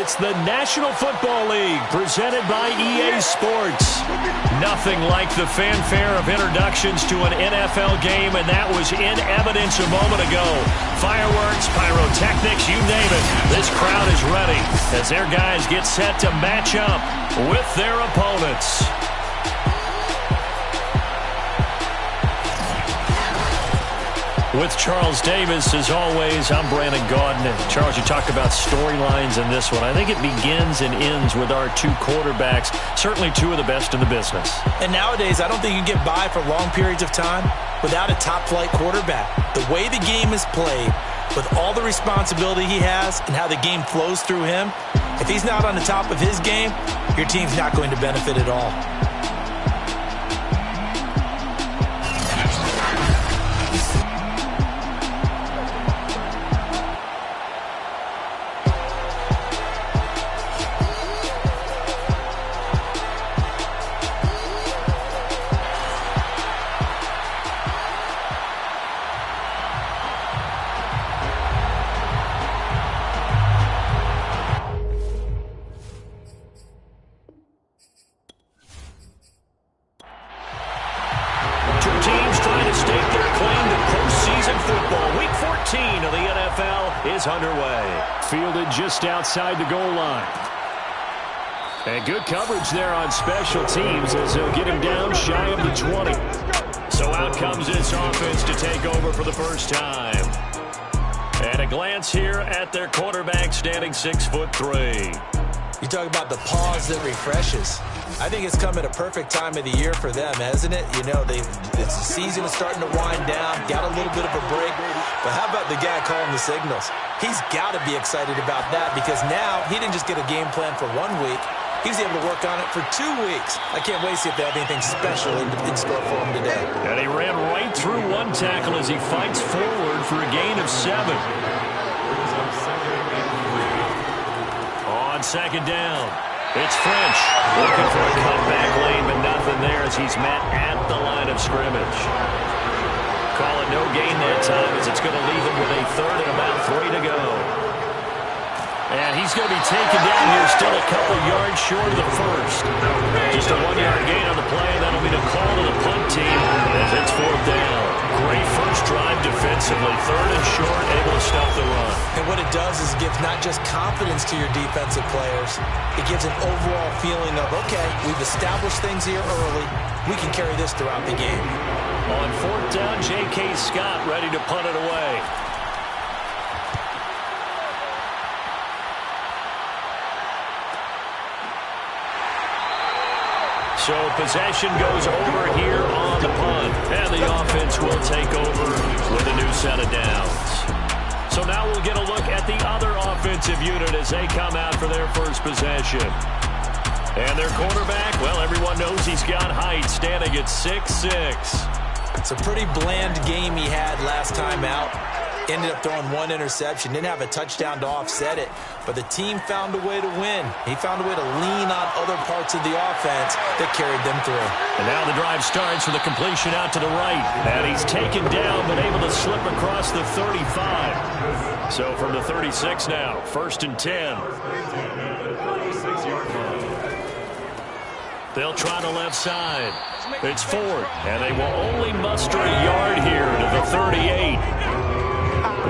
It's the National Football League presented by EA Sports. Nothing like the fanfare of introductions to an NFL game, and that was in evidence a moment ago. Fireworks, pyrotechnics, you name it. This crowd is ready as their guys get set to match up with their opponents. With Charles Davis, as always, I'm Brandon Gaudin. And Charles, you talked about storylines in this one. I think it begins and ends with our two quarterbacks, certainly two of the best in the business. And nowadays, I don't think you can get by for long periods of time without a top-flight quarterback. The way the game is played, with all the responsibility he has and how the game flows through him, if he's not on the top of his game, your team's not going to benefit at all. Underway. Fielded just outside the goal line. And good coverage there on special teams as they'll get him down shy of the 20. So out comes this offense to take over for the first time. And a glance here at their quarterback standing 6'3". You talk about the pause that refreshes. I think it's come at a perfect time of the year for them, hasn't it? You know, the season is starting to wind down, got a little bit of a break. But how about the guy calling the signals? He's got to be excited about that because now he didn't just get a game plan for 1 week. He was able to work on it for 2 weeks. I can't wait to see if they have anything special in store for him today. And he ran right through one tackle as he fights forward for a gain of 7. On second down, it's French looking for a cutback lane, but nothing there as he's met at the line of scrimmage. Call it no gain that time as it's going to leave him with a third and about 3 to go. And he's going to be taken down here still a couple yards short of the first. Just a 1-yard gain on the play, and that'll be the call to the punt team as it's 4th down. Great first drive defensively. 3rd and short, able to stop the run. And what it does is it gives not just confidence to your defensive players, it gives an overall feeling of, okay, we've established things here early. We can carry this throughout the game. On 4th down, J.K. Scott ready to punt it away. So possession goes over here on the punt. And the offense will take over with a new set of downs. So now we'll get a look at the other offensive unit as they come out for their first possession. And their quarterback, well, everyone knows he's got height, standing at 6'6". It's a pretty bland game he had last time out. Ended up throwing 1 interception. Didn't have a touchdown to offset it. But the team found a way to win. He found a way to lean on other parts of the offense that carried them through. And now the drive starts with a completion out to the right. And he's taken down but able to slip across the 35. So from the 36 now, 1st and 10. They'll try the left side. It's 4th, and they will only muster a yard here to the 38.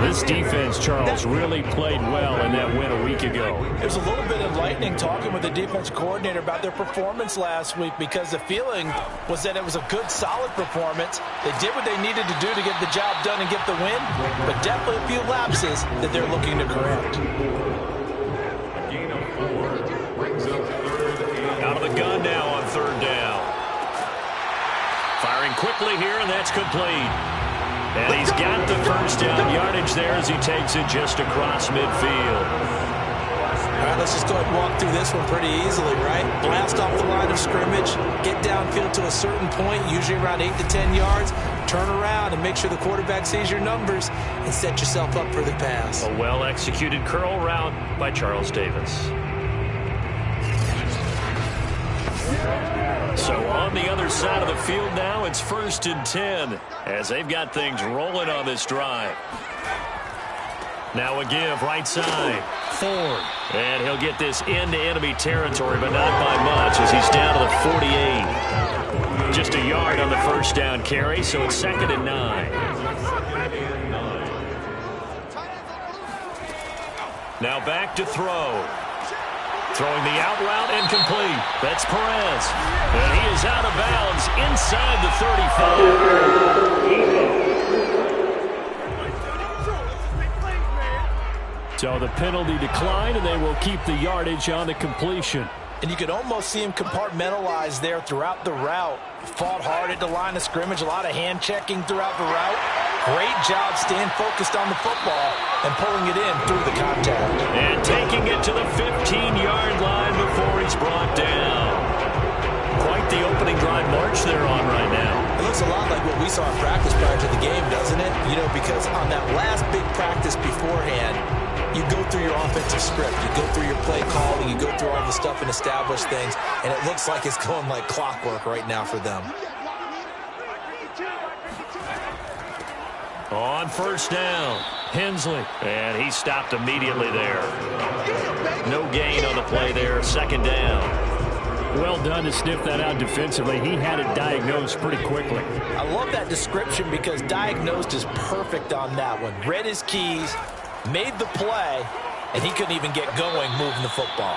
This defense, Charles, really played well in that win a week ago. It was a little bit enlightening talking with the defense coordinator about their performance last week because the feeling was that it was a good, solid performance. They did what they needed to do to get the job done and get the win, but definitely a few lapses that they're looking to correct. Out of the gun now on 3rd down. Firing quickly here, and that's complete. And he's got the first down yardage there as he takes it just across midfield. All right, let's just go ahead and walk through this one pretty easily, right? Blast off the line of scrimmage, get downfield to a certain point, usually around 8 to 10 yards, turn around and make sure the quarterback sees your numbers and set yourself up for the pass. A well-executed curl route by Charles Davis. So on the other side of the field now, it's 1st and 10 as they've got things rolling on this drive. Now a give right side. 4. And he'll get this into enemy territory, but not by much as he's down to the 48. Just a yard on the first down carry, so it's 2nd and 9. Now back to throw. Throwing the out route and complete. That's Perez. And he is out of bounds inside the 35. So the penalty declined, and they will keep the yardage on the completion. And you could almost see him compartmentalize there throughout the route. Fought hard at the line of scrimmage. A lot of hand checking throughout the route. Great job staying focused on the football and pulling it in through the contact. And taking it to the 15-yard line before he's brought down. Quite the opening drive march they're on right now. It looks a lot like what we saw in practice prior to the game, doesn't it? You know, because on that last big practice beforehand, you go through your offensive script. You go through your play calling. You go through all the stuff and establish things. And it looks like it's going like clockwork right now for them. On first down, Hensley. And he stopped immediately there. No gain on the play there. 2nd down. Well done to sniff that out defensively. He had it diagnosed pretty quickly. I love that description because diagnosed is perfect on that one. Read his keys, made the play, and he couldn't even get going moving the football.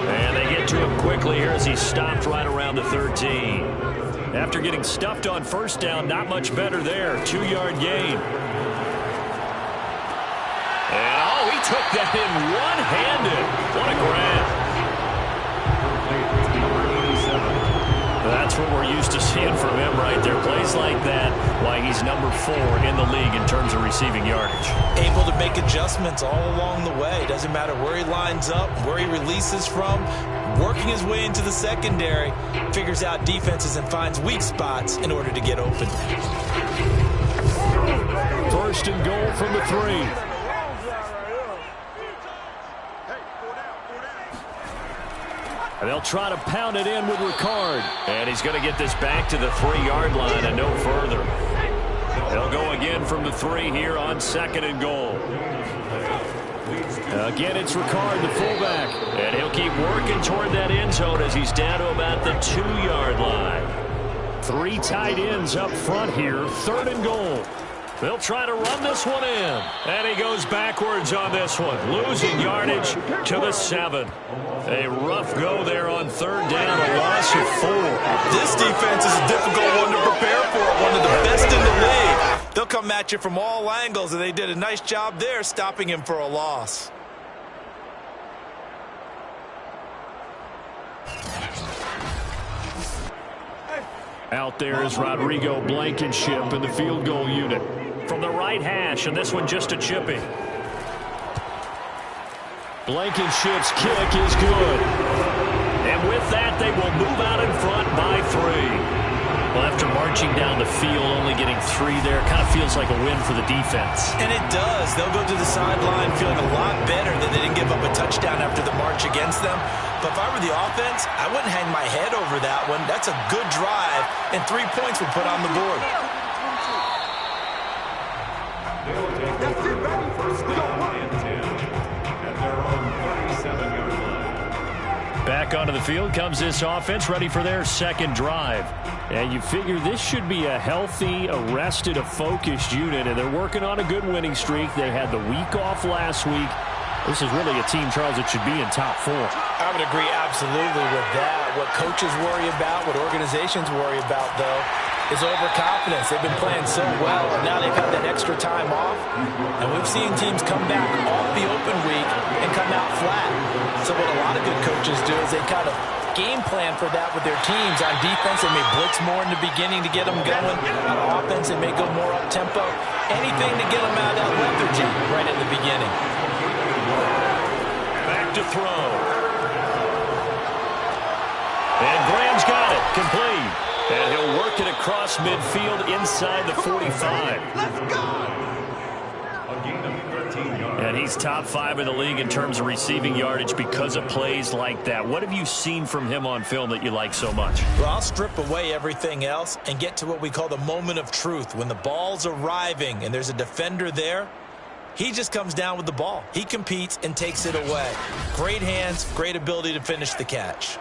And they get to him quickly here as he stopped right around the 13. After getting stuffed on first down, not much better there. 2-yard gain. And, oh, he took that in one-handed. What a grab. That's what we're used to seeing from him right there. Plays like that, why he's number 4 in the league in terms of receiving yardage. Able to make adjustments all along the way. Doesn't matter where he lines up, where he releases from. Working his way into the secondary, figures out defenses and finds weak spots in order to get open. 1st and goal from the 3. And they'll try to pound it in with Ricard. And he's going to get this back to the 3-yard line and no further. They'll go again from the 3 here on 2nd and goal. Again, it's Ricard, the fullback. And he'll keep working toward that end zone as he's down to about the 2-yard line. 3 tight ends up front here. 3rd and goal. They'll try to run this one in. And he goes backwards on this one. Losing yardage to the 7. A rough go there on 3rd down, a loss of 4. This defense is a difficult one to prepare for. One of the best in the league. They'll come at you from all angles, and they did a nice job there stopping him for a loss. Out there is Rodrigo Blankenship in the field goal unit. From the right hash, and this one just a chipping. Blankenship's kick is good. And with that, they will move out in front by 3. Well, after marching down the field, only getting 3 there, kind of feels like a win for the defense. And it does. They'll go to the sideline feeling a lot better that they didn't give up a touchdown after the march against them. But if I were the offense, I wouldn't hang my head over that one. That's a good drive, and 3 points would put on the board. Back onto the field comes this offense, ready for their 2nd drive. And you figure this should be a healthy, arrested, a focused unit, and they're working on a good winning streak. They had the week off last week. This is really a team, Charles, that should be in top 4. I would agree absolutely with that. What coaches worry about, what organizations worry about, though, is overconfidence. They've been playing so well, and now they've had that extra time off. And we've seen teams come back off the open week and come out flat. So what a lot of good coaches do is they kind of game plan for that with their teams. On defense, they may blitz more in the beginning to get them going. On offense, they may go more up-tempo. Anything to get them out of that lethargy right in the beginning. Back to throw. And Graham's got it. Complete. And he'll work it across midfield inside the 45. Let's go! And he's top 5 in the league in terms of receiving yardage because of plays like that. What have you seen from him on film that you like so much? Well, I'll strip away everything else and get to what we call the moment of truth. When the ball's arriving and there's a defender there, He just comes down with the ball. He competes and takes it away. Great hands, great ability to finish the catch.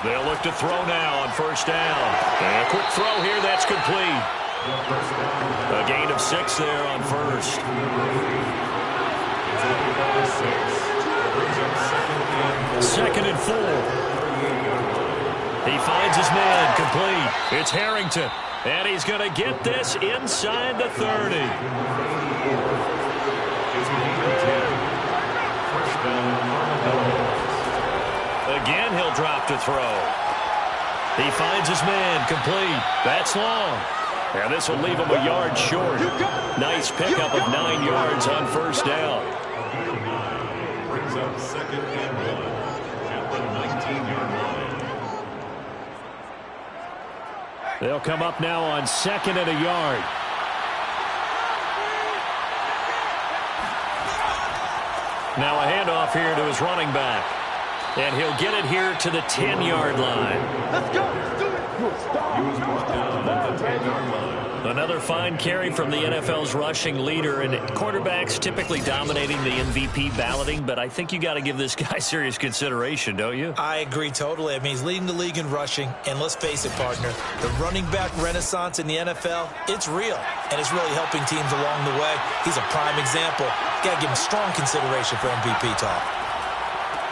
They'll look to throw now on first down. And a quick throw here, that's complete. A gain of 6 there on first. Second and 4. He finds his man, complete. It's Harrington, and he's going to get this inside the 30. Again, he'll drop to throw. He finds his man, complete. That's long. And this will leave him a yard short. Nice pickup of 9 yards on first down. Brings up second and 1 at the 19-yard line. They'll come up now on second and a yard. Now a handoff here to his running back. And he'll get it here to the 10-yard line. Let's go. Let's do it. He was brought down at the 10-yard line. Another fine carry from the NFL's rushing leader, and quarterbacks typically dominating the MVP balloting, but I think you got to give this guy serious consideration, don't you? I agree totally. I mean, he's leading the league in rushing, and let's face it, partner, the running back renaissance in the NFL, it's real, and it's really helping teams along the way. He's a prime example. Got to give him strong consideration for MVP talk.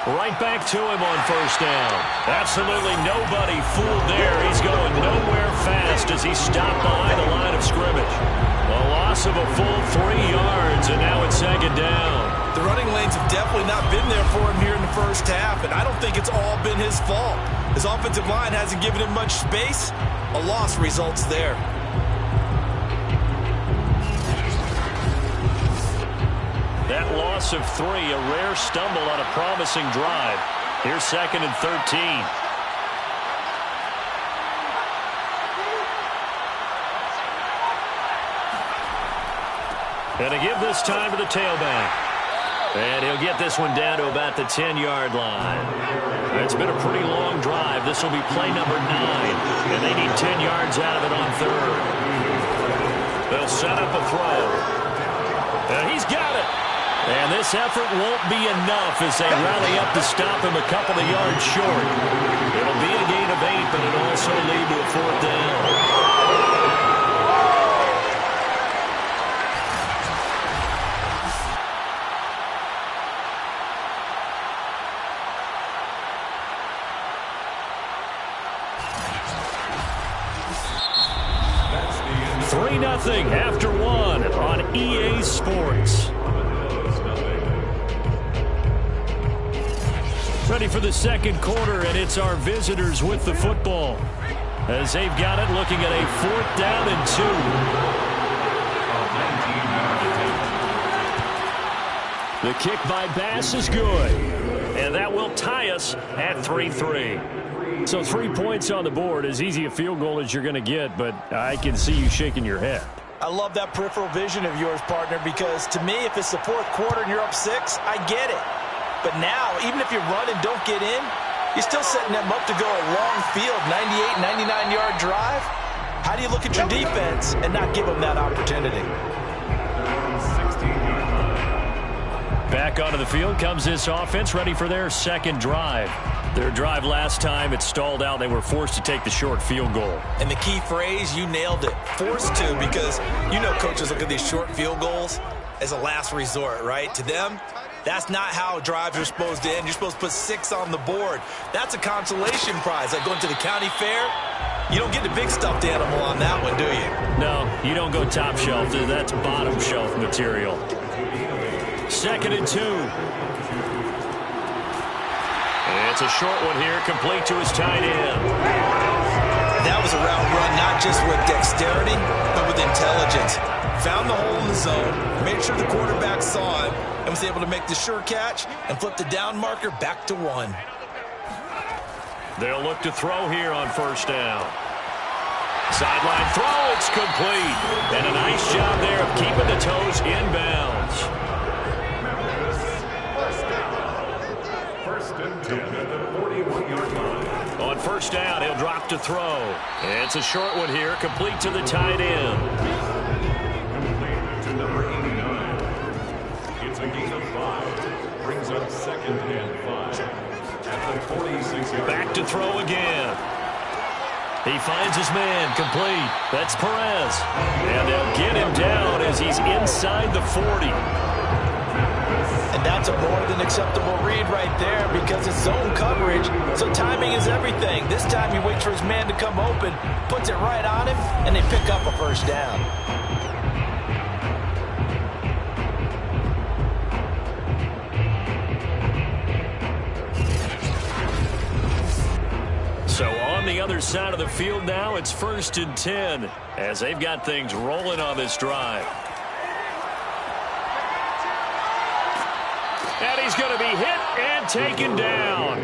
Right back to him on first down. Absolutely nobody fooled there. He's going nowhere fast as he stopped behind the line of scrimmage. A loss of a full 3 yards, and now it's second down. The running lanes have definitely not been there for him here in the first half, and I don't think it's all been his fault. His offensive line hasn't given him much space. A loss results there. That loss of 3, a rare stumble on a promising drive. Here's second and 13. And to give this time to the tailback. And he'll get this one down to about the 10-yard line. It's been a pretty long drive. This will be play number 9. And they need 10 yards out of it on third. They'll set up a throw. And he's got it. And this effort won't be enough as they rally up to stop him a couple of yards short. It'll be a gain of 8, but it'll also lead to a fourth down. That's the 3-0 after 1 on EA Sports. Ready for the second quarter, and it's our visitors with the football. As they've got it, looking at a 4th down and 2. The kick by Bass is good, and that will tie us at 3-3. So 3 points on the board, as easy a field goal as you're going to get, but I can see you shaking your head. I love that peripheral vision of yours, partner, because to me, if it's the 4th quarter and you're up 6, I get it. But now, even if you run and don't get in, you're still setting them up to go a long field, 98, 99-yard drive. How do you look at your defense and not give them that opportunity? Back onto the field comes this offense, ready for their second drive. Their drive last time, it stalled out. They were forced to take the short field goal. And the key phrase, you nailed it, forced to, because you know coaches look at these short field goals as a last resort, right? To them, that's not how drives are supposed to end. You're supposed to put 6 on the board. That's a consolation prize. Like going to the county fair, you don't get the big stuffed animal on that one, do you? No, you don't go top shelf. That's bottom shelf material. Second and 2. It's a short one here, complete to his tight end. That was a route run, not just with dexterity, but with intelligence. Found the hole in the zone, made sure the quarterback saw it, and was able to make the sure catch and flip the down marker back to 1. They'll look to throw here on first down. Sideline throw, it's complete. And a nice job there of keeping the toes inbounds. First and 10 at the 41-yard line. On first down, he'll drop to throw. It's a short one here, complete to the tight end. Complete to number 89. It's a gain of 5. Brings up second and 5 at the 46-yard line. Back to throw again. He finds his man, complete. That's Perez. And they'll get him down as he's inside the 40. And that's a more than acceptable read right there because it's zone coverage, so timing is everything. This time he waits for his man to come open, puts it right on him, and they pick up a first down. So on the other side of the field now, it's 1st and 10 as they've got things rolling on this drive. And he's going to be hit and taken down.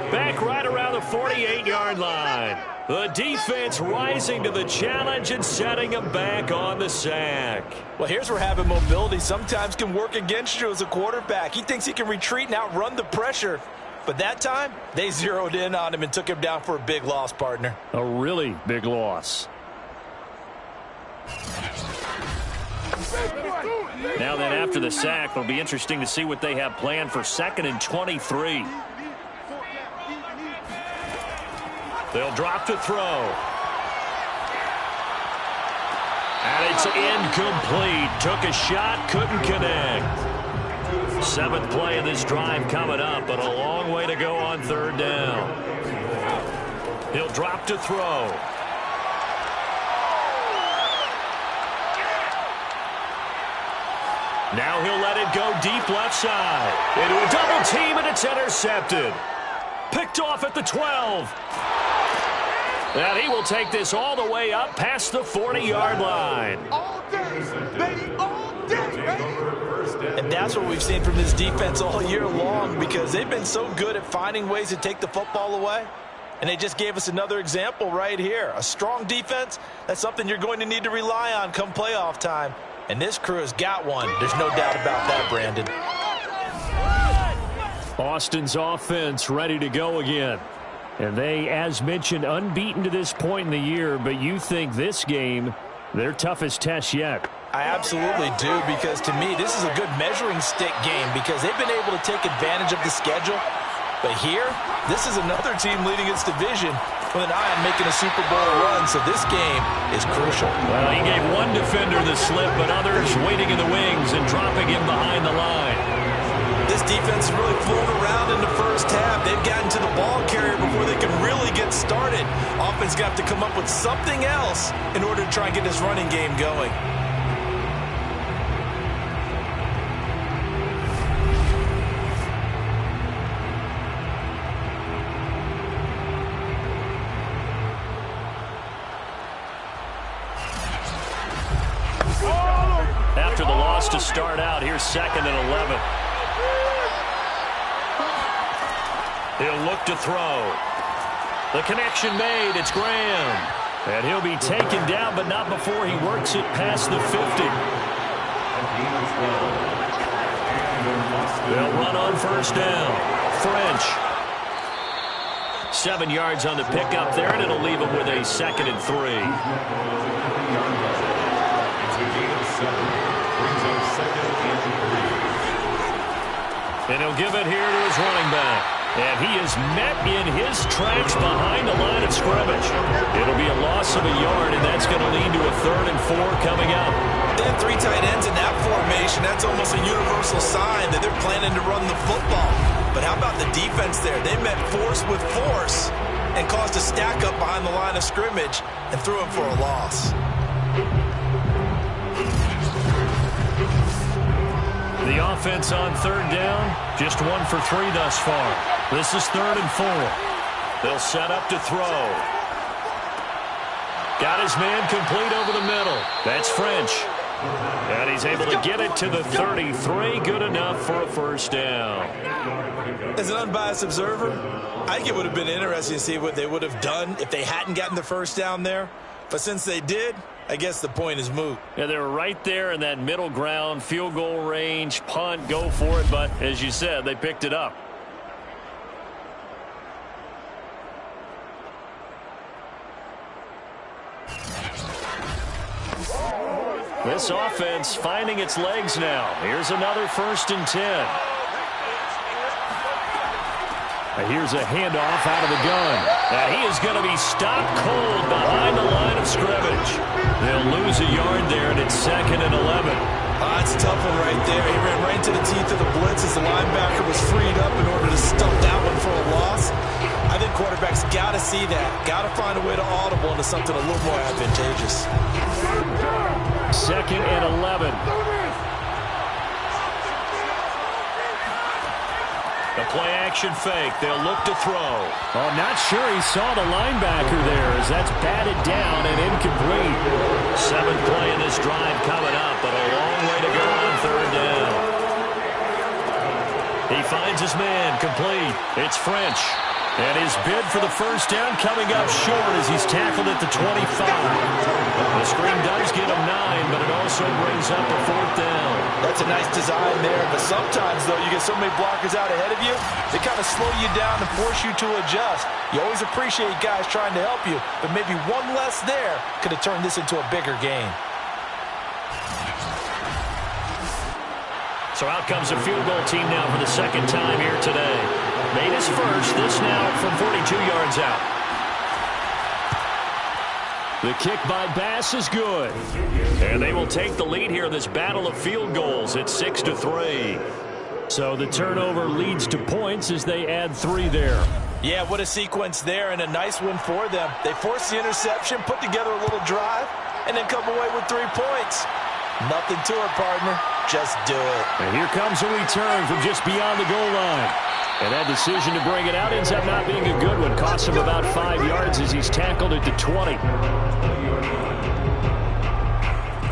Back right around the 48-yard line. The defense rising to the challenge and setting him back on the sack. Well, here's where having mobility sometimes can work against you as a quarterback. He thinks he can retreat and outrun the pressure. But that time, they zeroed in on him and took him down for a big loss, partner. A really big loss. Now then, after the sack, it'll be interesting to see what they have planned for 2nd and 23. They'll drop to throw. And it's incomplete. Took a shot, couldn't connect. 7th play of this drive coming up, but a long way to go on 3rd down. He'll drop to throw. Now he'll let it go deep left side. Into a double team, and it's intercepted. Picked off at the 12. And he will take this all the way up past the 40-yard line. All day, baby, all day, baby. And that's what we've seen from this defense all year long because they've been so good at finding ways to take the football away. And they just gave us another example right here. A strong defense, that's something you're going to need to rely on come playoff time. And this crew has got one. There's no doubt about that, Brandon. Austin's offense ready to go again. And they, as mentioned, unbeaten to this point in the year, but you think this game, their toughest test yet. I absolutely do, because to me, this is a good measuring stick game because they've been able to take advantage of the schedule. But here, this is another team leading its division with an eye on making a Super Bowl run, so this game is crucial. Well, he gave one defender the slip, but others waiting in the wings and dropping him behind the line. This defense has really flown around in the first half. They've gotten to the ball carrier before they can really get started. Offense got to come up with something else in order to try and get this running game going. After the loss to start out, here's 2nd and 11. He'll look to throw. The connection made. It's Graham. And he'll be taken down, but not before he works it past the 50. They'll run on first down. French. 7 yards on the pickup there, and it'll leave him with a 2nd and 3. And he'll give it here to his running back. And he is met in his tracks behind the line of scrimmage. It'll be a loss of a yard, and that's going to lead to a 3rd and 4 coming up. They have 3 tight ends in that formation. That's almost a universal sign that they're planning to run the football. But how about the defense there? They met force with force and caused a stack up behind the line of scrimmage and threw him for a loss. The offense on 3rd down, just 1 for 3 thus far. This is 3rd and 4. They'll set up to throw. Got his man complete over the middle. That's French. And he's able to get it to the 33. Good enough for a first down. As an unbiased observer, I think it would have been interesting to see what they would have done if they hadn't gotten the first down there. But since they did, I guess the point is moot. Yeah, they were right there in that middle ground, field goal range, punt, go for it. But as you said, they picked it up. This offense finding its legs now. Here's another 1st and 10. Here's a handoff out of the gun. And he is going to be stopped cold behind the line of scrimmage. They'll lose a yard there, and it's 2nd and 11. That's a tough one right there. He ran right into the teeth of the blitz as the linebacker was freed up in order to stump that one for a loss. I think quarterbacks got to see that. Got to find a way to audible into something a little more advantageous. 2nd and 11. The play-action fake. They'll look to throw. Oh, not sure he saw the linebacker there as that's batted down and incomplete. 7th play in this drive coming up, but a long way to go on 3rd down. He finds his man complete. It's French. And his bid for the 1st down coming up short as he's tackled at the 25. The screen does get him 9, but it also brings up a 4th down. That's a nice design there, but sometimes, though, you get so many blockers out ahead of you, they kind of slow you down and force you to adjust. You always appreciate guys trying to help you, but maybe one less there could have turned this into a bigger game. So out comes a field goal team now for the 2nd time here today. Made his first, this now from 42 yards out. The kick by Bass is good. And they will take the lead here in this battle of field goals at 6-3. So the turnover leads to points as they add 3 there. Yeah, what a sequence there, and a nice win for them. They forced the interception, put together a little drive, and then come away with 3 points. Nothing to it, partner. Just do it. And here comes a return from just beyond the goal line. And that decision to bring it out ends up not being a good one. Costs him about 5 yards as he's tackled at the 20.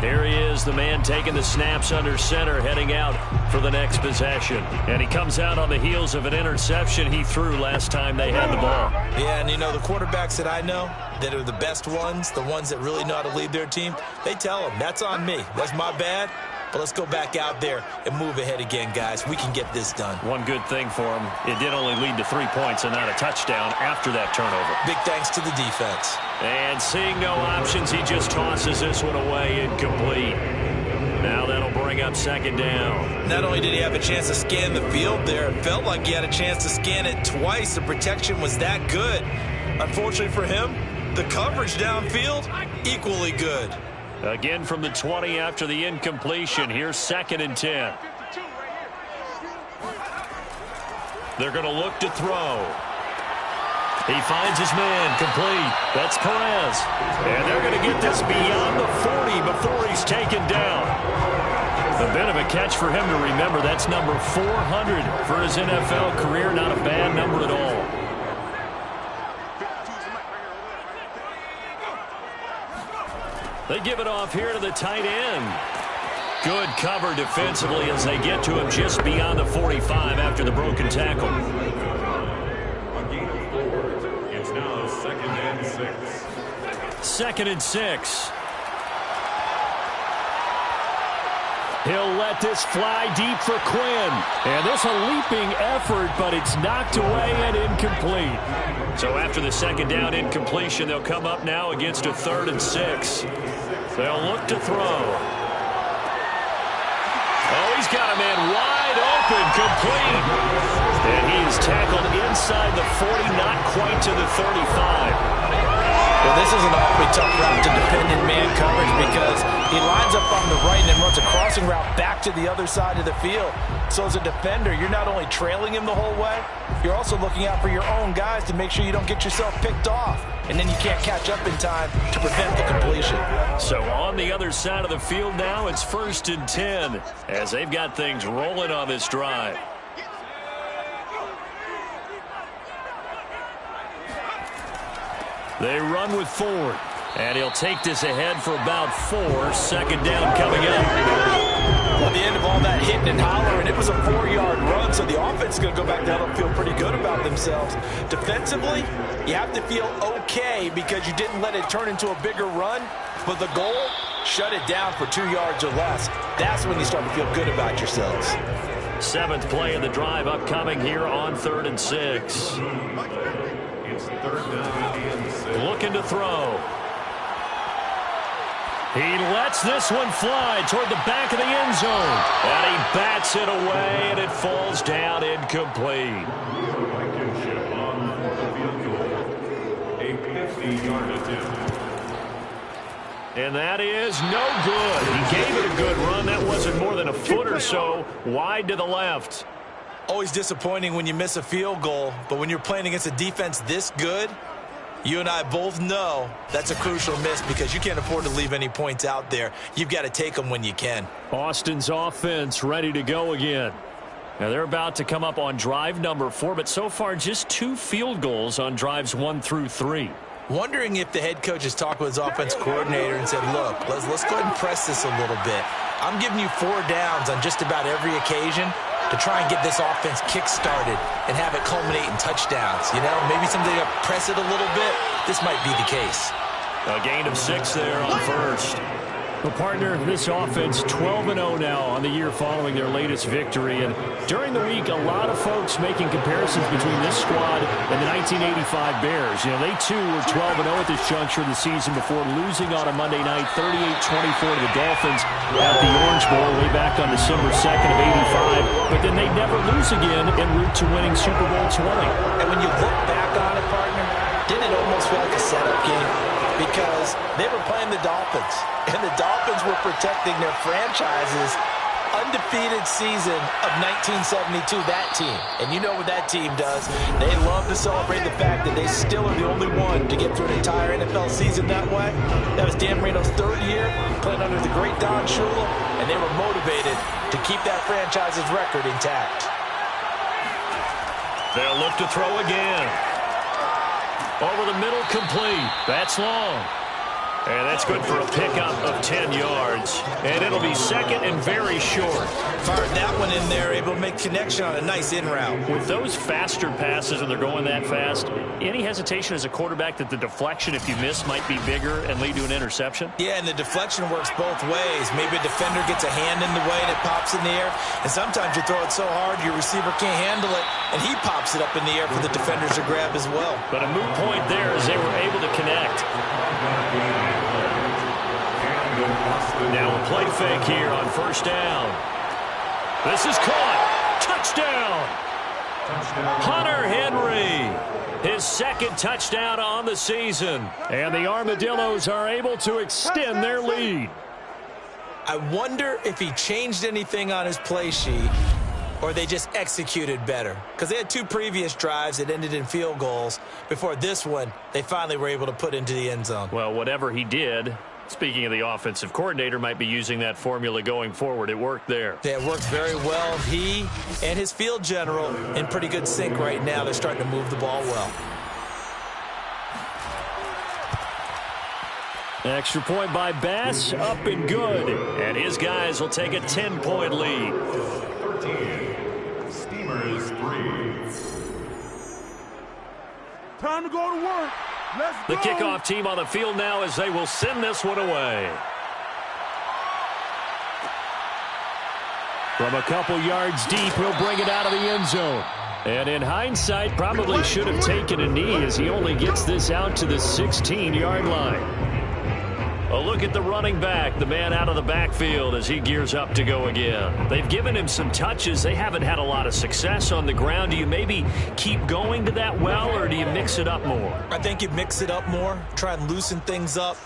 There he is, the man taking the snaps under center, heading out for the next possession. And he comes out on the heels of an interception he threw last time they had the ball. Yeah, and you know, the quarterbacks that I know that are the best ones, the ones that really know how to lead their team, they tell them, that's on me. That's my bad. But let's go back out there and move ahead again, guys. We can get this done. One good thing for him, it did only lead to 3 points and not a touchdown after that turnover. Big thanks to the defense. And seeing no options, he just tosses this one away incomplete. Now that'll bring up 2nd down. Not only did he have a chance to scan the field there, it felt like he had a chance to scan it twice. The protection was that good. Unfortunately for him, the coverage downfield, equally good. Again from the 20 after the incompletion. Here's 2nd and 10. They're going to look to throw. He finds his man complete. That's Perez. And they're going to get this beyond the 40 before he's taken down. A bit of a catch for him to remember. That's number 400 for his NFL career. Not a bad number at all. They give it off here to the tight end. Good cover defensively as they get to him just beyond the 45 after the broken tackle. A gain of 4. It's now 2nd and 6. 2nd and 6. He'll let this fly deep for Quinn. And this a leaping effort, but it's knocked away and incomplete. So after the 2nd down incompletion, they'll come up now against a 3rd and 6. They'll look to throw. Oh, he's got a man wide open, complete. And he is tackled inside the 40, not quite to the 35. Well, this is an awfully tough route to defend in man coverage because he lines up on the right and then runs a crossing route back to the other side of the field. So as a defender, you're not only trailing him the whole way, you're also looking out for your own guys to make sure you don't get yourself picked off. And then you can't catch up in time to prevent the completion. So on the other side of the field now, it's 1st and 10 as they've got things rolling on this drive. They run with Ford, and he'll take this ahead for about 4. 2nd down coming up. At the end of all that hitting and hollering, it was a 4-yard run, so the offense is going to go back down and feel pretty good about themselves. Defensively, you have to feel okay because you didn't let it turn into a bigger run, but the goal, shut it down for 2 yards or less. That's when you start to feel good about yourselves. 7th play of the drive upcoming here on 3rd and 6. It's 3rd down and 6. Looking to throw. He lets this one fly toward the back of the end zone. And he bats it away, and it falls down incomplete. Blankenship on for the field goal. A 50-yard attempt. And that is no good. He gave it a good run. That wasn't more than a foot or so wide to the left. Always disappointing when you miss a field goal, but when you're playing against a defense this good, you and I both know that's a crucial miss because you can't afford to leave any points out there. You've got to take them when you can. Austin's offense ready to go again. Now they're about to come up on drive number 4, but so far just 2 field goals on drives 1 through 3. Wondering if the head coach has talked with his offense coordinator and said, look, let's go ahead and press this a little bit. I'm giving you 4 downs on just about every occasion to try and get this offense kick-started and have it culminate in touchdowns. You know, maybe something to press it a little bit. This might be the case. A gain of 6 there on first. Well, partner, this offense 12-0 now on the year following their latest victory. And during the week, a lot of folks making comparisons between this squad and the 1985 Bears. You know, they too were 12-0 at this juncture of the season before losing on a Monday night 38-24 to the Dolphins at the Orange Bowl way back on December 2nd of 85. But then they never lose again en route to winning Super Bowl 20. And when you look back on it, partner, didn't it almost feel like a setup game? Because they were playing the Dolphins, and the Dolphins were protecting their franchise's undefeated season of 1972, that team. And you know what that team does. They love to celebrate the fact that they still are the only one to get through an entire NFL season that way. That was Dan Marino's 3rd year, playing under the great Don Shula, and they were motivated to keep that franchise's record intact. They'll look to throw again. Over the middle, complete. That's long. And that's good for a pickup of 10 yards. And it'll be second and very short. Fired that one in there, able to make connection on a nice in route. With those faster passes and they're going that fast, any hesitation as a quarterback that the deflection, if you miss, might be bigger and lead to an interception? Yeah, and the deflection works both ways. Maybe a defender gets a hand in the way and it pops in the air. And sometimes you throw it so hard your receiver can't handle it, and he pops it up in the air for the defenders to grab as well. But a moot point there as they were able to connect. Now a play fake here on first down. This is caught. Touchdown. Hunter Henry. His 2nd touchdown on the season. And the Armadillos are able to extend their lead. I wonder if he changed anything on his play sheet or they just executed better. Because they had 2 previous drives that ended in field goals. Before this one, they finally were able to put into the end zone. Well, whatever he did, speaking of the offensive coordinator, might be using that formula going forward. It worked there. Yeah, it worked very well. He and his field general in pretty good sync right now. They're starting to move the ball well. Extra point by Bass, up and good. And his guys will take a 10-point lead. 13. Steamers 3. Time to go to work. Let's The go. kickoff team on the field now as they will send this one away. From a couple yards deep, he'll bring it out of the end zone. And in hindsight, probably should have taken a knee as he only gets this out to the 16-yard line. A look at the running back, the man out of the backfield as he gears up to go again. They've given him some touches. They haven't had a lot of success on the ground. Do you maybe keep going to that well, or do you mix it up more? I think you mix it up more, try and loosen things up.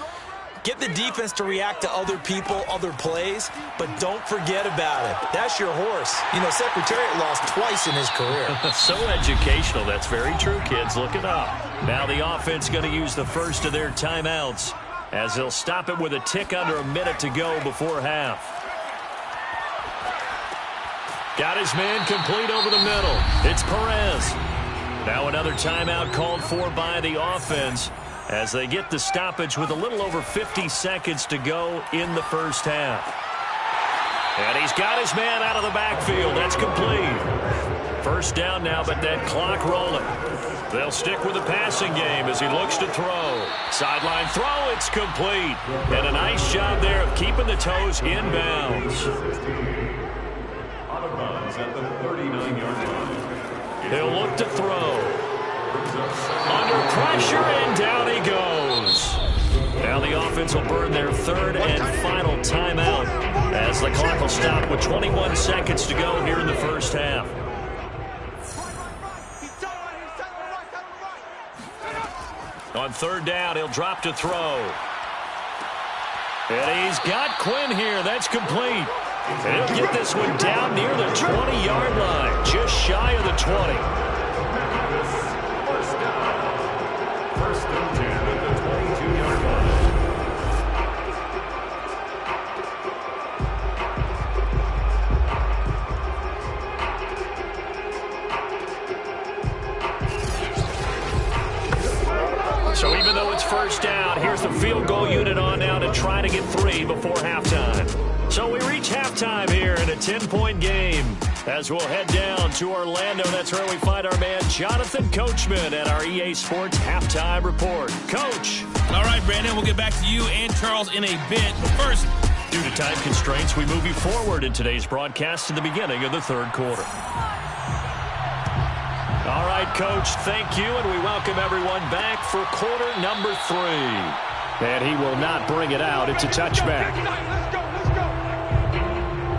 Get the defense to react to other people, other plays, but don't forget about it. That's your horse. You know, Secretariat lost twice in his career. So educational. That's very true, kids. Look it up. Now the offense going to use the first of their timeouts as they'll stop it with a tick under a minute to go before half. Got his man complete over the middle. It's Perez. Now another timeout called for by the offense as they get the stoppage with a little over 50 seconds to go in the first half. And he's got his man out of the backfield. That's complete. First down now, but that clock rolling. They'll stick with the passing game as he looks to throw. Sideline throw, it's complete. And a nice job there of keeping the toes inbounds. Out of bounds at the 39-yard line. He'll look to throw. Under pressure, and down he goes. Now the offense will burn their third and final timeout as the clock will stop with 21 seconds to go here in the first half. On third down, he'll drop to throw. And he's got Quinn here. That's complete. And he'll get this one down near the 20-yard line, just shy of the 20. First down. First and 10 at the 22-yard line. So even though it's first down, here's the field goal unit on now to try to get 3 before halftime. So we reach halftime here in a 10-point game. As we'll head down to Orlando, that's where we find our man Jonathan Coachman at our EA Sports Halftime Report. Coach. All right, Brandon, we'll get back to you and Charles in a bit. But first, due to time constraints, we move you forward in today's broadcast to the beginning of the third quarter. All right, Coach, thank you, and we welcome everyone back for quarter number 3. And he will not bring it out. It's a touchback.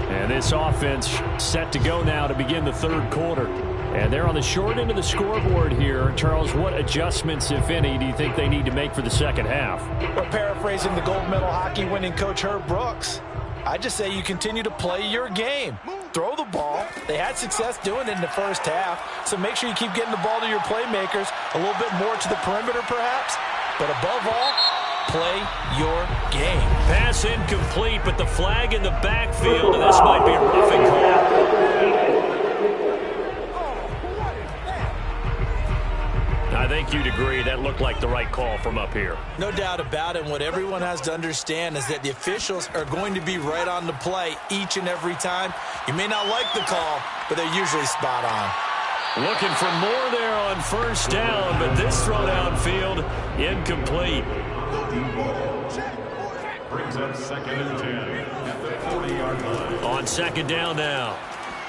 And this offense set to go now to begin the third quarter. And they're on the short end of the scoreboard here. Charles, what adjustments, if any, do you think they need to make for the second half? We're paraphrasing the gold medal hockey winning coach Herb Brooks. I just say you continue to play your game. Throw the ball. They had success doing it in the first half, so make sure you keep getting the ball to your playmakers, a little bit more to the perimeter perhaps, but above all, play your game. Pass incomplete, but the flag in the backfield, and this might be a roughing call. I think you'd agree that looked like the right call from up here. No doubt about it. What everyone has to understand is that the officials are going to be right on the play each and every time. You may not like the call, but they're usually spot on. Looking for more there on first down, but this throw downfield, incomplete. Brings up second and 10 at the 40-yard line. On second down now,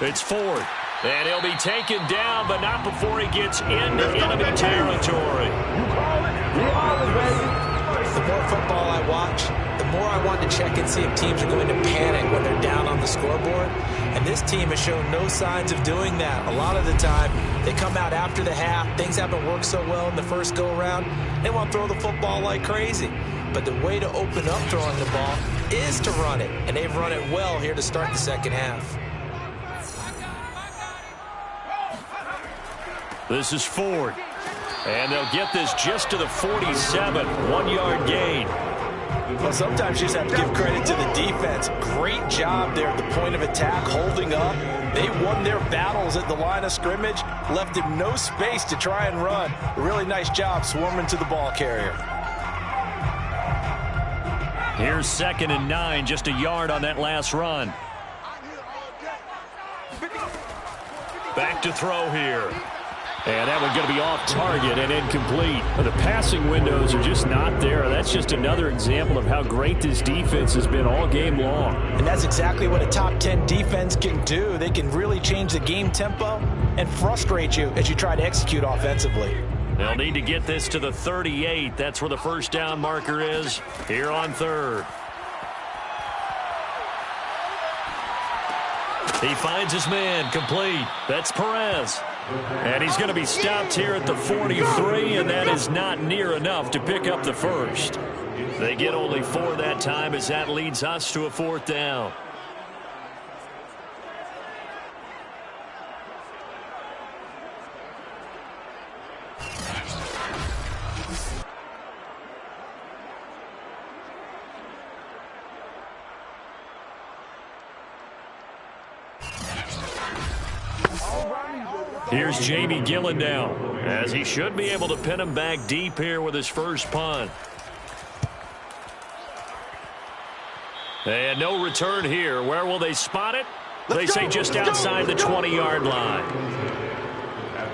it's Ford. And he'll be taken down, but not before he gets into enemy territory. The more football I watch, the more I want to check and see if teams are going to panic when they're down on the scoreboard. And this team has shown no signs of doing that. A lot of the time, they come out after the half. Things haven't worked so well in the first go-around. They want to throw the football like crazy. But the way to open up throwing the ball is to run it. And they've run it well here to start the second half. This is Ford. And they'll get this just to the 47, 1-yard gain. Well, sometimes you just have to give credit to the defense. Great job there at the point of attack, holding up. They won their battles at the line of scrimmage, left him no space to try and run. A really nice job swarming to the ball carrier. Here's 2nd and 9, just a yard on that last run. Back to throw here. And that one's going to be off target and incomplete. The passing windows are just not there. That's just another example of how great this defense has been all game long. And that's exactly what a top 10 defense can do. They can really change the game tempo and frustrate you as you try to execute offensively. They'll need to get this to the 38. That's where the first down marker is here on third. He finds his man, complete. That's Perez. And he's going to be stopped here at the 43, and that is not near enough to pick up the first. They get only 4 that time as that leads us to a 4th down. Here's Jamie Gillen now, as he should be able to pin him back deep here with his first punt. And no return here. Where will they spot it? They say just outside the 20-yard line.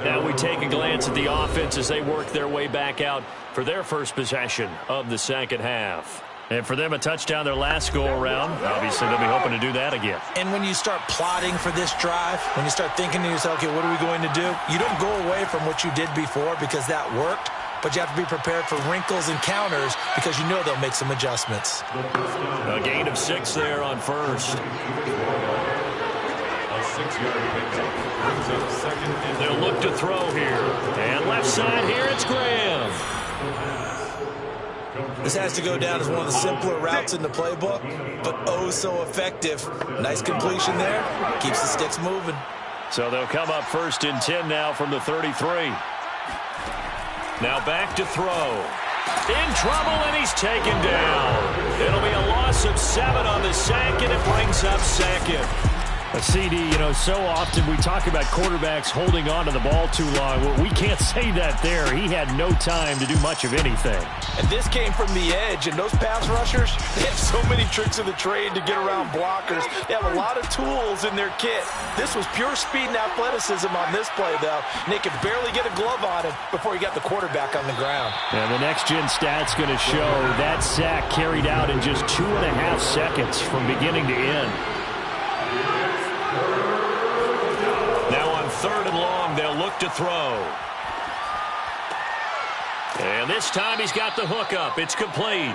Now we take a glance at the offense as they work their way back out for their first possession of the second half. And for them, a touchdown their last go-around. Obviously, they'll be hoping to do that again. And when you start plotting for this drive, when you start thinking to yourself, okay, what are we going to do? You don't go away from what you did before because that worked. but you have to be prepared for wrinkles and counters because you know they'll make some adjustments. A gain of 6 there on first. A 6-yard pickup brings up second and They'll look to throw here. And left side here, it's Graham. This has to go down as one of the simpler routes in the playbook, but oh so effective. Nice completion there. Keeps the sticks moving. So they'll come up 1st and 10 now from the 33. Now back to throw. In trouble, and he's taken down. It'll be a loss of 7 on the sack, and it brings up second. A CD, so often we talk about quarterbacks holding on to the ball too long. Well, we can't say that there. He had no time to do much of anything. And this came from the edge, and those pass rushers, they have so many tricks of the trade to get around blockers. They have a lot of tools in their kit. This was pure speed and athleticism on this play, though. And they could barely get a glove on him before he got the quarterback on the ground. And the next-gen stat's going to show that sack carried out in just 2.5 seconds from beginning to end. Now on 3rd and long, they'll look to throw. And this time he's got the hook up. It's complete.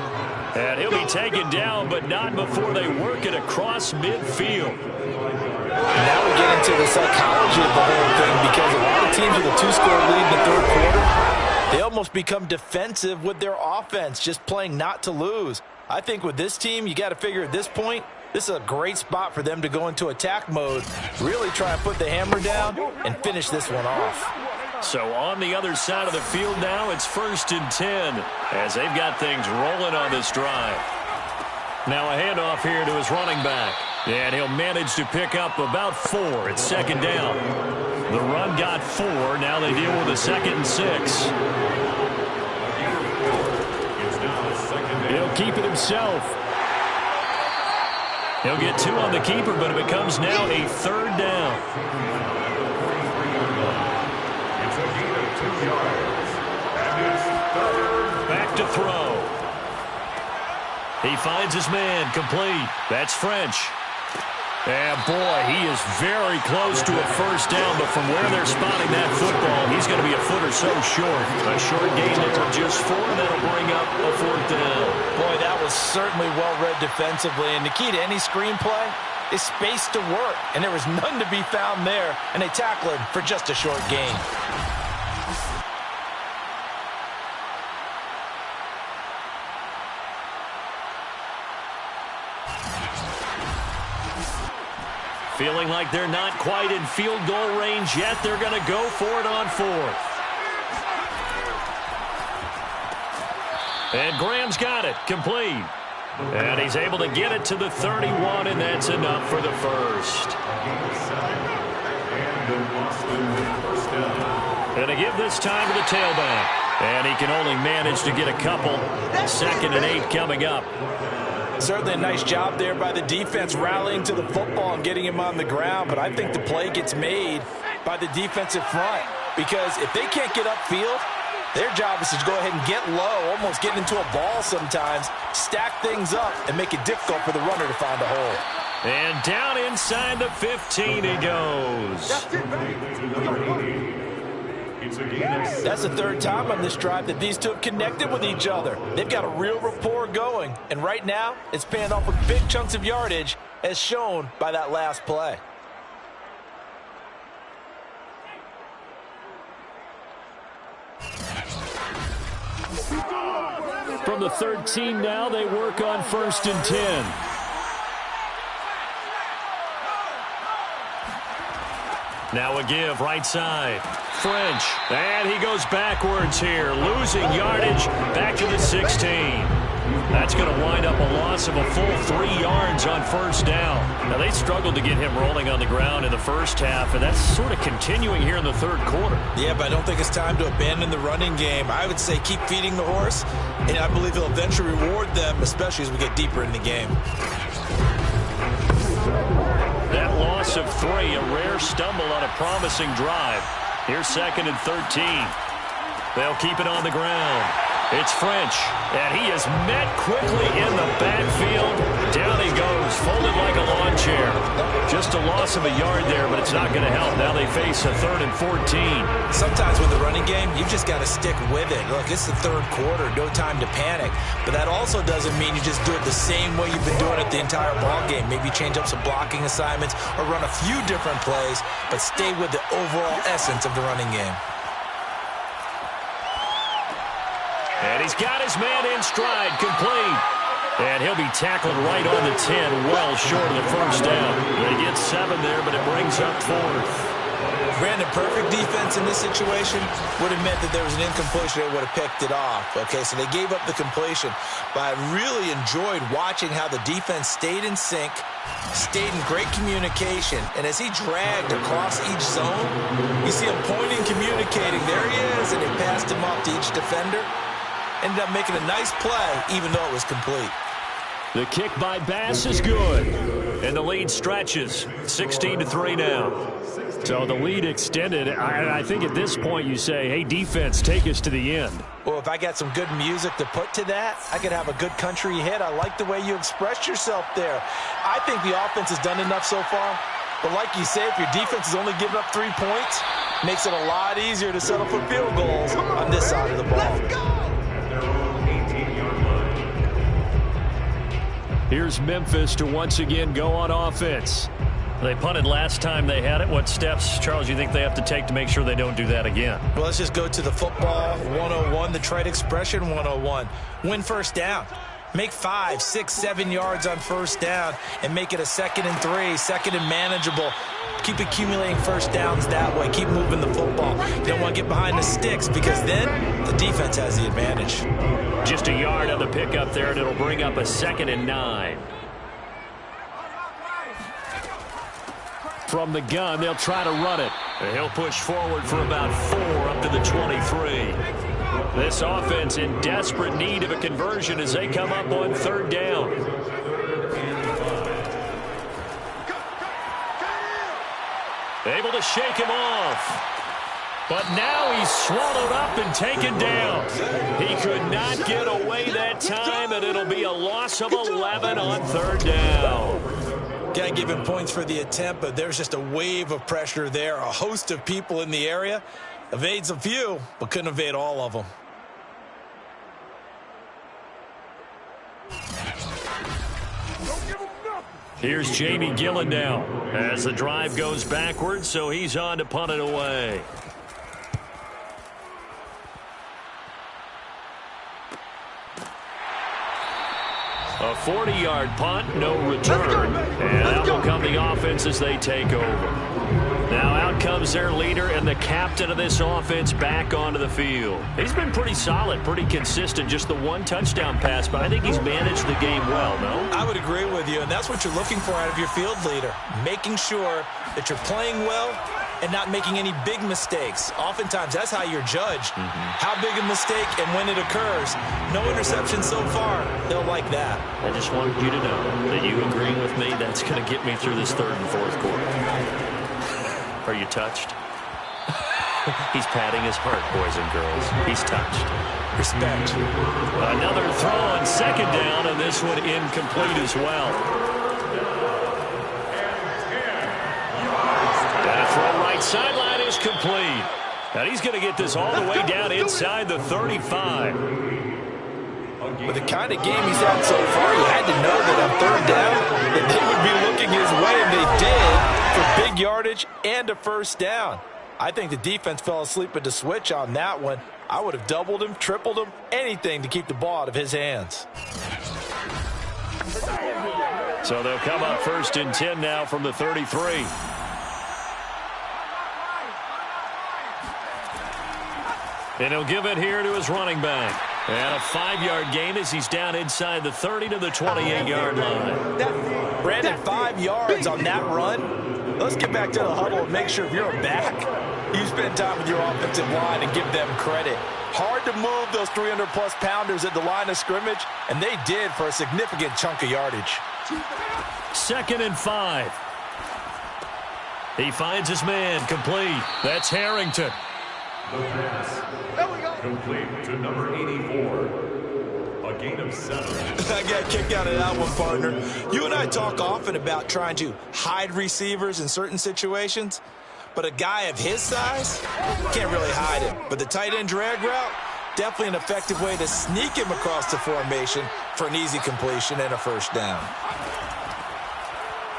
And he'll be taken down, but not before they work it across midfield. Now we get into the psychology of the whole thing, because a lot of teams with a 2-score lead in the 3rd quarter, they almost become defensive with their offense, just playing not to lose. I think with this team, you got to figure at this point, this is a great spot for them to go into attack mode, really try and put the hammer down and finish this one off. So on the other side of the field now, it's 1st and 10 as they've got things rolling on this drive. Now a handoff here to his running back, and he'll manage to pick up about 4. It's 2nd down. The run got 4. Now they deal with a 2nd and 6. He'll keep it himself. He'll get 2 on the keeper, but it becomes now a 3rd down. it's a gain of 2 yards. And it's 3rd. Back to throw. He finds his man, complete. That's French. And boy, he is very close to a 1st down, but from where they're spotting that football, he's going to be a foot or so short. A short gain there of just 4, and that'll bring up a 4th down. Boy, that was certainly well-read defensively, and the key to any screenplay is space to work, and there was none to be found there, and they tackle him for just a short gain. Feeling like they're not quite in field goal range yet, they're going to go for it on 4th. And Graham's got it, complete. And he's able to get it to the 31, and that's enough for the 1st. And to give this time to the tailback. And he can only manage to get a couple. 2nd and 8 coming up. Certainly a nice job there by the defense rallying to the football and getting him on the ground, but I think the play gets made by the defensive front, because if they can't get upfield, their job is to go ahead and get low, almost get into a ball sometimes, stack things up, and make it difficult for the runner to find a hole. And down inside the 15 he goes. That's the 3rd time on this drive that these two have connected with each other. They've got a real rapport going, and right now it's paying off with big chunks of yardage, as shown by that last play. From the 13 now, they work on 1st and 10. Now a give, right side. French, and he goes backwards here, losing yardage back to the 16. That's going to wind up a loss of a full 3 yards on 1st down. Now, they struggled to get him rolling on the ground in the 1st half, and that's sort of continuing here in the 3rd quarter. Yeah, but I don't think it's time to abandon the running game. I would say keep feeding the horse, and I believe he'll eventually reward them, especially as we get deeper in the game. That loss of 3, a rare stumble on a promising drive. Here's 2nd and 13. They'll keep it on the ground. It's French, and he is met quickly in the backfield. Down he goes, folded like a lawn chair. Just a loss of a yard there, but it's not going to help. Now they face a 3rd and 14. Sometimes with the running game, you just got to stick with it. Look, it's the third quarter, no time to panic. But that also doesn't mean you just do it the same way you've been doing it the entire ball game. Maybe change up some blocking assignments or run a few different plays, but stay with the overall essence of the running game. And he's got his man in stride, complete. And he'll be tackled right on the 10, well short of the first down. They get 7 there, but it brings up 4th. Brandon, perfect defense in this situation would have meant that there was an incompletion. They would have picked it off. Okay, so they gave up the completion. But I really enjoyed watching how the defense stayed in sync, stayed in great communication. And as he dragged across each zone, you see him pointing, communicating. There he is, and they passed him off to each defender. Ended up making a nice play, even though it was complete. The kick by Bass is good. And the lead stretches. 16-3 now. So the lead extended. I think at this point you say, hey, defense, take us to the end. Well, if I got some good music to put to that, I could have a good country hit. I like the way you expressed yourself there. I think the offense has done enough so far. But like you say, if your defense is only giving up 3 points, makes it a lot easier to settle for field goals on this side of the ball. At their own 18-yard line. Here's Memphis to once again go on offense. They punted last time they had it. What steps, Charles, you think they have to take to make sure they don't do that again? Well, let's just go to the football 101, the trade expression 101. Win first down. Make 5, 6, 7 yards on first down and make it a 2nd and 3, 2nd and manageable. Keep accumulating first downs that way. Keep moving the football. You don't want to get behind the sticks because then the defense has the advantage. Just a yard on the pickup there, and it'll bring up a 2nd and 9. From the gun, they'll try to run it. And he'll push forward for about 4 up to the 23. This offense in desperate need of a conversion as they come up on 3rd down. Able to shake him off. But now he's swallowed up and taken down. He could not get away that time, and it'll be a loss of 11 on 3rd down. Got to give him points for the attempt, but there's just a wave of pressure there. A host of people in the area. Evades a few, but couldn't evade all of them. Here's Jamie Gillen now as the drive goes backwards, so he's on to punt it away. A 40-yard punt, no return. And that will come the offense as they take over. Now out comes their leader and the captain of this offense back onto the field. He's been pretty solid, pretty consistent. Just the 1 touchdown pass, but I think he's managed the game well, no? I would agree with you, and that's what you're looking for out of your field leader. Making sure that you're playing well and not making any big mistakes. Oftentimes, that's how you're judged. How big a mistake and when it occurs. No interception so far. They'll like that. I just wanted you to know that you agreeing with me, that's going to get me through this 3rd and 4th quarter. Are you touched? He's patting his heart, boys and girls. He's touched. Respect. Another throw on 2nd down, and this one incomplete as well. And a throw right sideline is complete. And he's going to get this all the way down inside the 35. With the kind of game he's had so far, you had to know that on 3rd down that they would be looking his way, and they did, for big yardage and a first down. I think the defense fell asleep at the switch on that one. I would have doubled him, tripled him, anything to keep the ball out of his hands. So they'll come up 1st and 10 now from the 33. And he'll give it here to his running back. And a 5-yard gain as he's down inside the 30 to the 28-yard line. Brandon, 5 yards on that run. Let's get back to the huddle and make sure if you're a back, you spend time with your offensive line and give them credit. Hard to move those 300-plus pounders at the line of scrimmage, and they did for a significant chunk of yardage. 2nd and 5. He finds his man complete. That's Harrington. The pass. Complete to number 84. A gain of 7. I got kicked out of that one, partner. You and I talk often about trying to hide receivers in certain situations, but a guy of his size can't really hide him. But the tight end drag route, definitely an effective way to sneak him across the formation for an easy completion and a first down.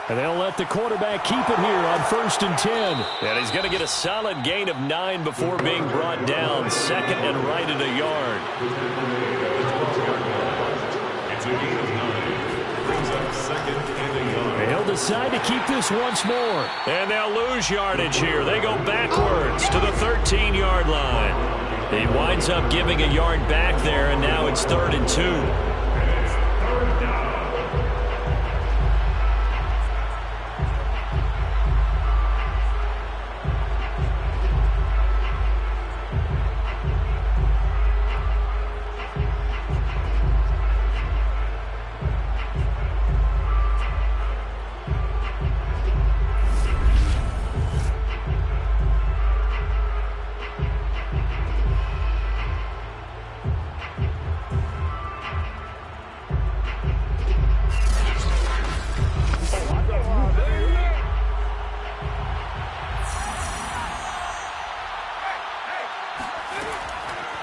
And they'll let the quarterback keep it here on 1st and 10. And he's going to get a solid gain of 9 before being brought down. 2nd and right at a yard. It's a gain of 9. Brings up 2nd and a yard. And he'll decide to keep this once more. And they'll lose yardage here. They go backwards to the 13-yard line. He winds up giving a yard back there, and now it's 3rd and 2.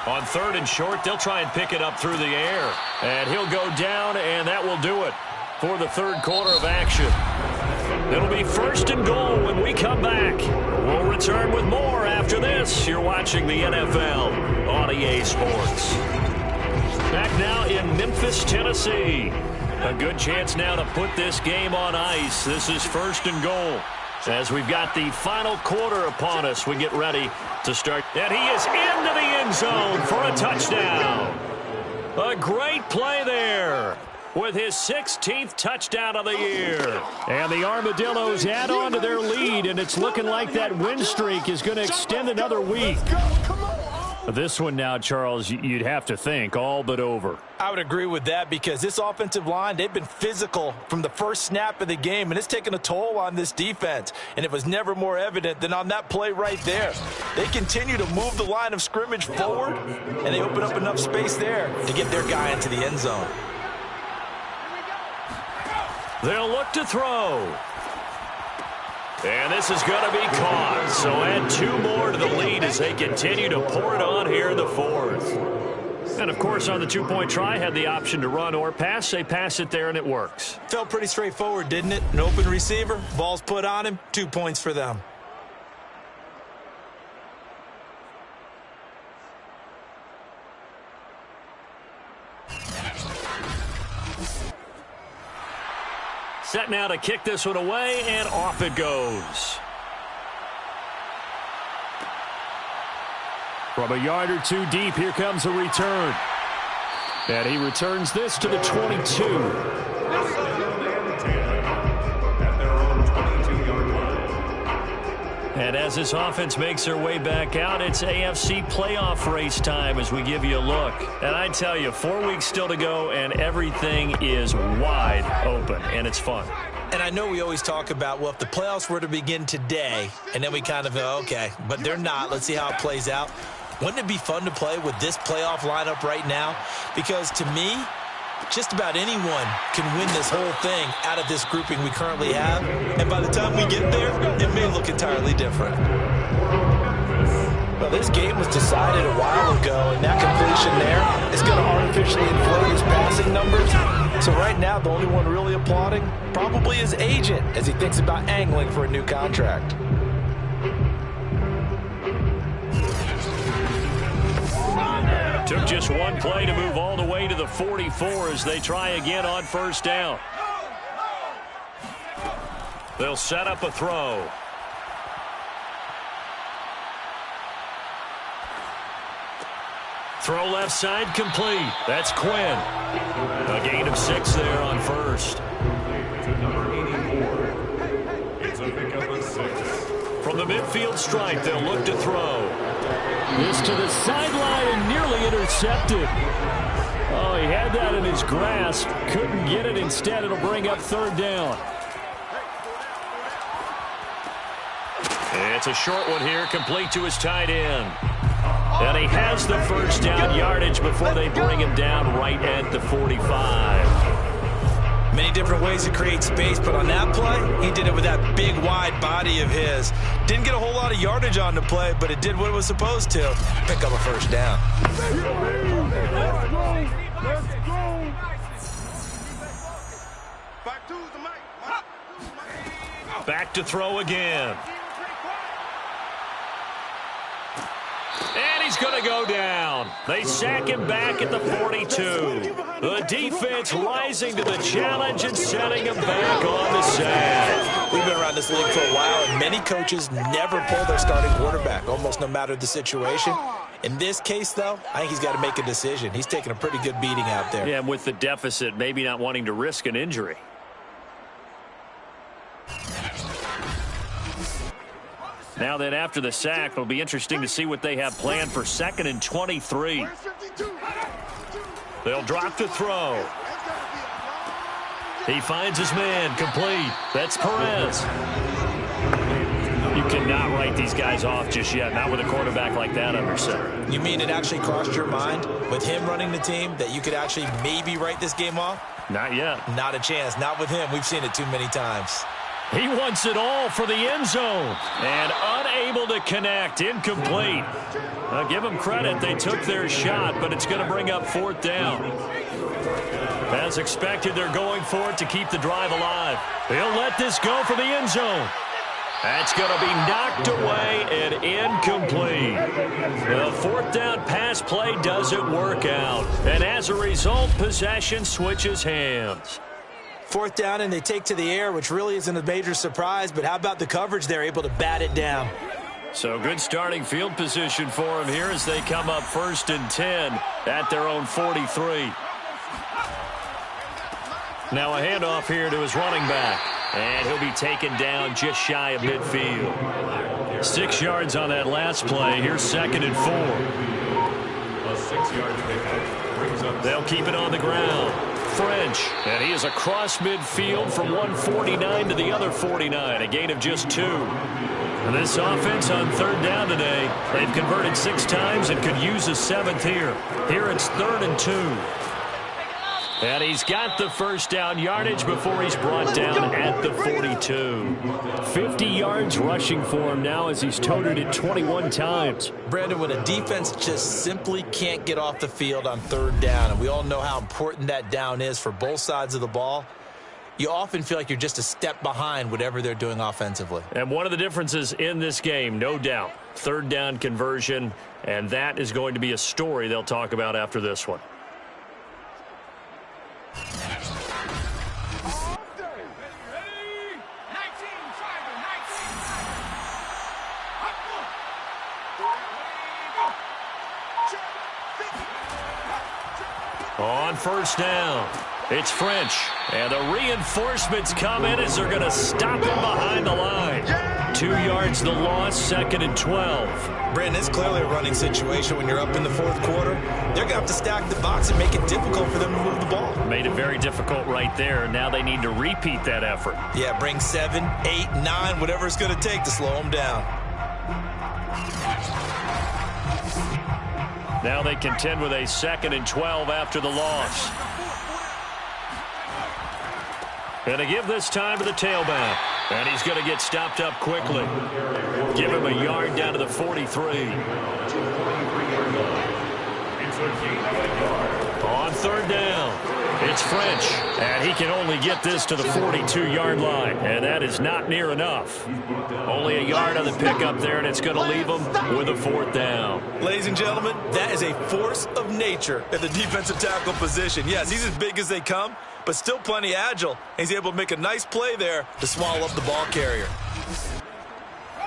On 3rd and short, they'll try and pick it up through the air. And he'll go down, and that will do it for the 3rd quarter of action. It'll be 1st and goal when we come back. We'll return with more after this. You're watching the NFL on EA Sports. Back now in Memphis, Tennessee. A good chance now to put this game on ice. This is 1st and goal. As we've got the final quarter upon us, we get ready to start. And he is into the end zone for a touchdown. A great play there with his 16th touchdown of the year. And the Armadillos add on to their lead, and it's looking like that win streak is going to extend another week. This one now, Charles, you'd have to think all but over. I would agree with that because this offensive line, they've been physical from the first snap of the game, and it's taken a toll on this defense. And it was never more evident than on that play right there. They continue to move the line of scrimmage forward, and they open up enough space there to get their guy into the end zone. They'll look to throw. And this is going to be caught. So add 2 more to the lead as they continue to pour it on here in the 4th. And, of course, on the 2-point try, had the option to run or pass. They pass it there, and it works. Felt pretty straightforward, didn't it? An open receiver, ball's put on him, 2 points for them. Set now to kick this one away, and off it goes. From a yard or 2 deep, here comes a return. And he returns this to the 22. And as this offense makes their way back out, it's AFC playoff race time as we give you a look. And I tell you, 4 weeks still to go, and everything is wide open, and it's fun. And I know we always talk about, well, if the playoffs were to begin today, and then we kind of go, okay, but they're not. Let's see how it plays out. Wouldn't it be fun to play with this playoff lineup right now? Because to me, just about anyone can win this whole thing out of this grouping we currently have. And by the time we get there, it may look entirely different. Well, this game was decided a while ago, and that completion there is going to artificially inflate his passing numbers. So right now, the only one really applauding probably his agent as he thinks about angling for a new contract. Took just one play to move all the way to the 44 as they try again on 1st down. They'll set up a throw. Throw left side complete. That's Quinn. A gain of 6 there on 1st. To number 84. It's a pickup of 6. From the midfield stripe, they'll look to throw. This to the sideline and nearly intercepted. Oh, he had that in his grasp. Couldn't get it. Instead, it'll bring up 3rd down. It's a short one here, complete to his tight end. And he has the first down yardage before they bring him down right at the 45. Many different ways to create space, but on that play, he did it with that big, wide body of his. Didn't get a whole lot of yardage on the play, but it did what it was supposed to. Pick up a first down. Back to throw again. And he's going to go down. They sack him back at the 42. The defense rising to the challenge and setting him back on the sack. We've been around this league for a while, and many coaches never pull their starting quarterback, almost no matter the situation. In this case, though, I think he's got to make a decision. He's taking a pretty good beating out there. Yeah, and with the deficit, maybe not wanting to risk an injury. Now then, after the sack, it'll be interesting to see what they have planned for 2nd and 23. They'll drop to throw. He finds his man, complete. That's Perez. You cannot write these guys off just yet, not with a quarterback like that under center. You mean it actually crossed your mind with him running the team that you could actually maybe write this game off? Not yet. Not a chance. Not with him. We've seen it too many times. He wants it all for the end zone. And unable to connect. Incomplete. I'll give them credit. They took their shot, but it's going to bring up 4th down. As expected, they're going for it to keep the drive alive. He'll let this go for the end zone. That's going to be knocked away and incomplete. The 4th down pass play doesn't work out. And as a result, possession switches hands. 4th down, and they take to the air, which really isn't a major surprise, but how about the coverage? They're able to bat it down. So good starting field position for them here as they come up 1st and 10 at their own 43. Now a handoff here to his running back, and he'll be taken down just shy of midfield. 6 yards on that last play. Here's 2nd and 4. A 6-yard pickup brings up. They'll keep it on the ground. French, and he is across midfield from 149 to the other 49, a gain of just 2. And this offense on 3rd down today, they've converted 6 times and could use a 7th here. Here it's 3rd and 2. And he's got the first down yardage before he's brought down at the 42. 50 yards rushing for him now as he's toted it 21 times. Brandon, when a defense just simply can't get off the field on 3rd down, and we all know how important that down is for both sides of the ball, you often feel like you're just a step behind whatever they're doing offensively. And one of the differences in this game, no doubt, 3rd down conversion, and that is going to be a story they'll talk about after this one. On 1st down, it's French. And the reinforcements come in as they're going to stop him behind the line. 2 yards the loss, 2nd and 12. Brandon, it's clearly a running situation when you're up in the 4th quarter. They're going to have to stack the box and make it difficult for them to move the ball. Made it very difficult right there. Now they need to repeat that effort. Yeah, bring 7, 8, 9, whatever it's going to take to slow them down. Now they contend with a 2nd and 12 after the loss. And to give this time to the tailback. And he's going to get stopped up quickly. Give him a yard down to the 43. On 3rd down, it's French. And he can only get this to the 42-yard line. And that is not near enough. Only a yard on the pickup there, and it's going to leave him with a 4th down. Ladies and gentlemen, that is a force of nature at the defensive tackle position. Yes, he's as big as they come, but still plenty agile. He's able to make a nice play there to swallow up the ball carrier.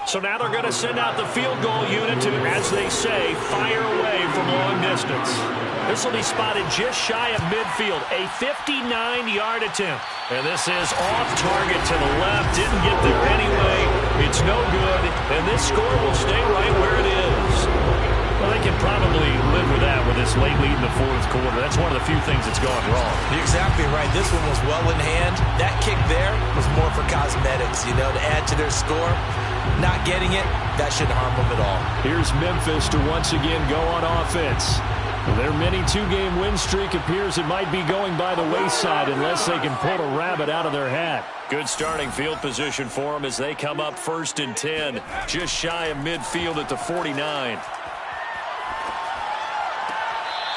So now they're going to send out the field goal unit to, as they say, fire away from long distance. This will be spotted just shy of midfield, a 59-yard attempt. And this is off target to the left, didn't get there anyway. It's no good, and this score will stay right where it is. Well, they can probably live with that with this late lead in the 4th quarter. That's one of the few things that's gone wrong. You're exactly right. This one was well in hand. That kick there was more for cosmetics, you know, to add to their score. not getting it, that shouldn't harm them at all. Here's Memphis to once again go on offense. Their mini two-game win streak appears it might be going by the wayside unless they can pull a rabbit out of their hat. Good starting field position for them as they come up 1st and 10, just shy of midfield at the 49.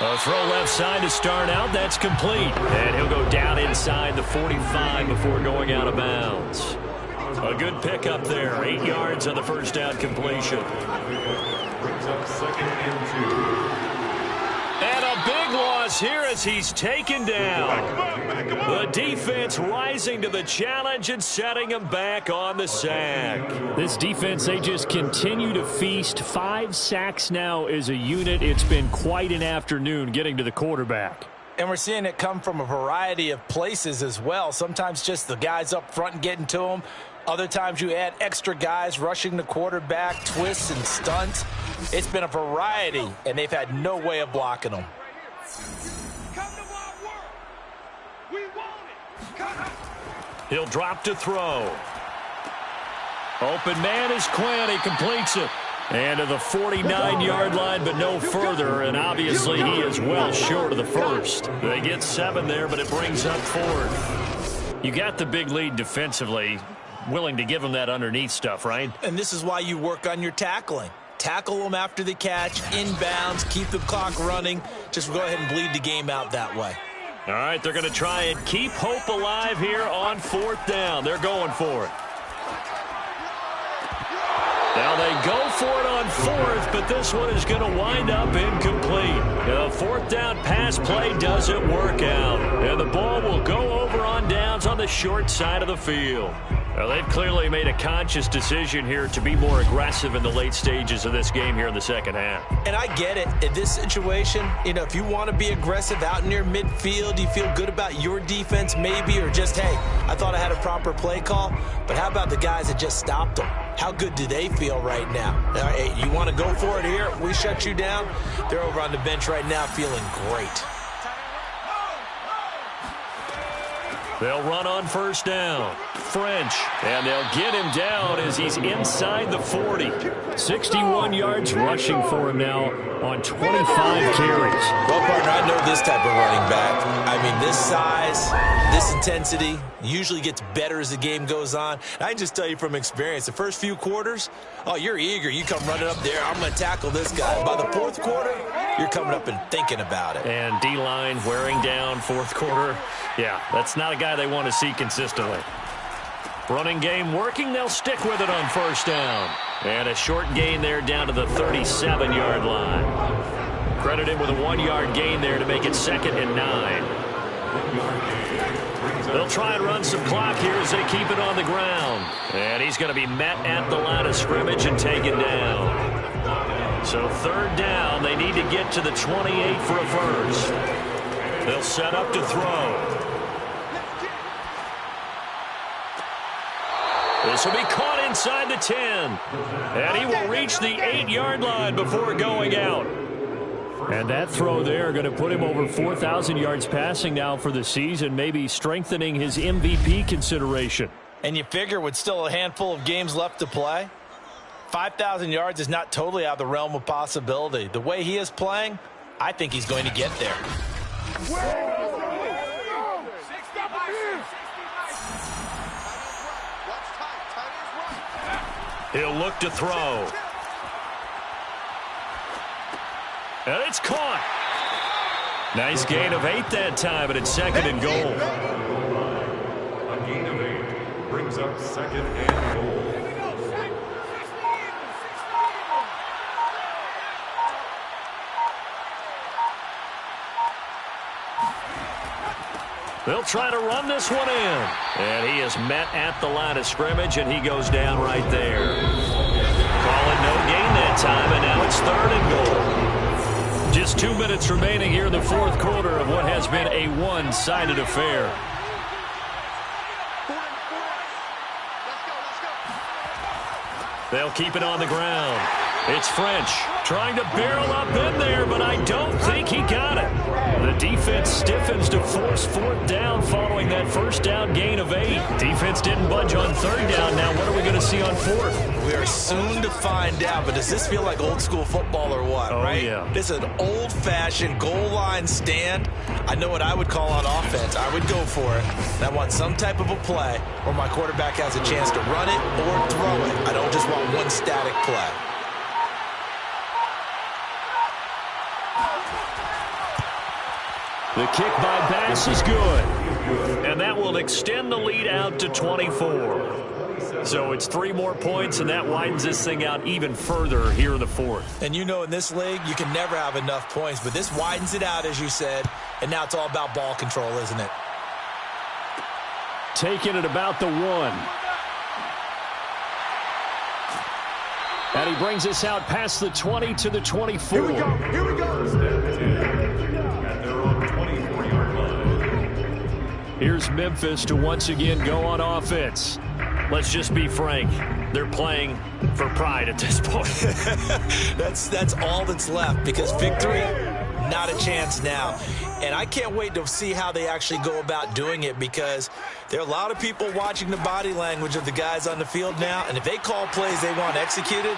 A throw left side to start out. That's complete. And he'll go down inside the 45 before going out of bounds. A good pickup there. 8 yards on the first down completion. Brings up 2nd and 2. And a big loss here as he's taken down. The defense rising to the challenge and setting him back on the sack. This defense, they just continue to feast. 5 sacks now as a unit. It's been quite an afternoon getting to the quarterback. And we're seeing it come from a variety of places as well. Sometimes just the guys up front and getting to him. Other times you add extra guys rushing the quarterback, twists and stunts. It's been a variety, and they've had no way of blocking them. He'll drop to throw. Open man is Quinn. He completes it. And to the 49-yard line, but no further. And obviously he is well short of the first. They get 7 there, but it brings up 4th. You got the big lead defensively. Willing to give them that underneath stuff, right? And this is why you work on your tackling. Tackle them after the catch, inbounds, keep the clock running. Just go ahead and bleed the game out that way. All right, they're going to try and keep hope alive here on 4th down. They're going for it. Now they go for it on 4th, but this one is going to wind up incomplete. The 4th down pass play doesn't work out. And the ball will go over on downs on the short side of the field. Well, they've clearly made a conscious decision here to be more aggressive in the late stages of this game here in the second half. And I get it. In this situation, you know, if you want to be aggressive out near midfield, you feel good about your defense maybe, or just, hey, I thought I had a proper play call. But how about the guys that just stopped them? How good do they feel right now? Hey, you want to go for it here? We shut you down. They're over on the bench right now feeling great. They'll run on 1st down. French, and they'll get him down as he's inside the 40. 61 yards rushing for him now on 25 carries. Well, partner, I know this type of running back. I mean, this size, this intensity usually gets better as the game goes on. I can just tell you from experience, the first few quarters, oh, you're eager. You come running up there, I'm going to tackle this guy. By the 4th quarter, you're coming up and thinking about it. And D-line wearing down 4th quarter. Yeah, that's not a guy they want to see consistently. Running game working. They'll stick with it on 1st down. And a short gain there down to the 37-yard line. Credit him with a 1-yard gain there to make it 2nd and 9. They'll try and run some clock here as they keep it on the ground. And he's going to be met at the line of scrimmage and taken down. So 3rd down. They need to get to the 28 for a first. They'll set up to throw. This will be caught inside the 10. And he will reach the 8-yard line before going out. And that throw there going to put him over 4,000 yards passing now for the season, maybe strengthening his MVP consideration. And you figure with still a handful of games left to play, 5,000 yards is not totally out of the realm of possibility. The way he is playing, I think he's going to get there. He'll look to throw. And it's caught. Nice gain of 8 that time, but it's 2nd and goal. A gain of 8 brings up 2nd and goal. They'll try to run this one in. And he is met at the line of scrimmage, and he goes down right there. Calling no gain that time, and now it's 3rd and goal. Just 2 minutes remaining here in the 4th quarter of what has been a one-sided affair. They'll keep it on the ground. It's French trying to barrel up in there, but I don't think he got it. The Defense stiffens to force fourth down following that first down gain of 8. Defense didn't budge on third down. Now what are we going to see on fourth? We are soon to find out, but does this feel like old school football or what, right? Yeah. This is an old-fashioned goal line stand. I know what I would call on offense. I would go for it. And I want some type of a play where my quarterback has a chance to run it or throw it. I don't just want one static play. The kick by Bass is good. And that will extend the lead out to 24. So it's 3 more points, and that widens this thing out even further here in the fourth. And you know in this league, you can never have enough points, but this widens it out, as you said, and now it's all about ball control, isn't it? Taking it about the 1. And he brings us out past the 20 to the 24. Here we go. Here we go. Here's Memphis to once again go on offense. Let's just be frank. They're playing for pride at this point. That's all that's left, because victory, not a chance now. And I can't wait to see how they actually go about doing it, because there are a lot of people watching the body language of the guys on the field now, and if they call plays they want executed,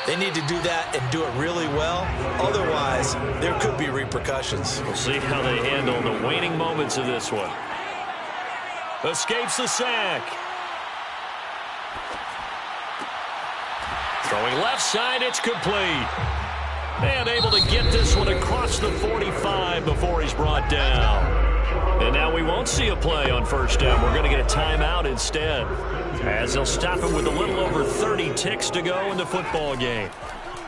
they need to do that and do it really well. Otherwise, there could be repercussions. We'll see how they handle the waning moments of this one. Escapes the sack. Throwing left side, it's complete. And able to get this one across the 45 before he's brought down. And now we won't see a play on first down. We're going to get a timeout instead, as they'll stop it with a little over 30 ticks to go in the football game.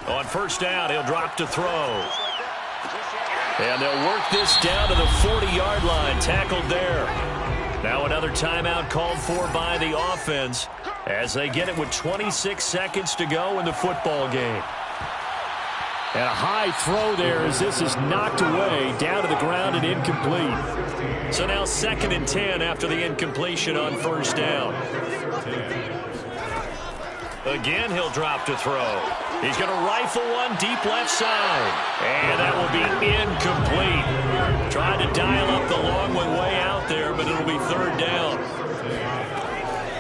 On first down, he'll drop to throw. And they'll work this down to the 40-yard line, tackled there. Now another timeout called for by the offense as they get it with 26 seconds to go in the football game. And a high throw there as this is knocked away, down to the ground and incomplete. So now 2nd and 10 after the incompletion on first down. Again, he'll drop to throw. He's going to rifle one deep left side. And that will be incomplete. Tried to dial up the long one way out there, but it'll be 3rd down.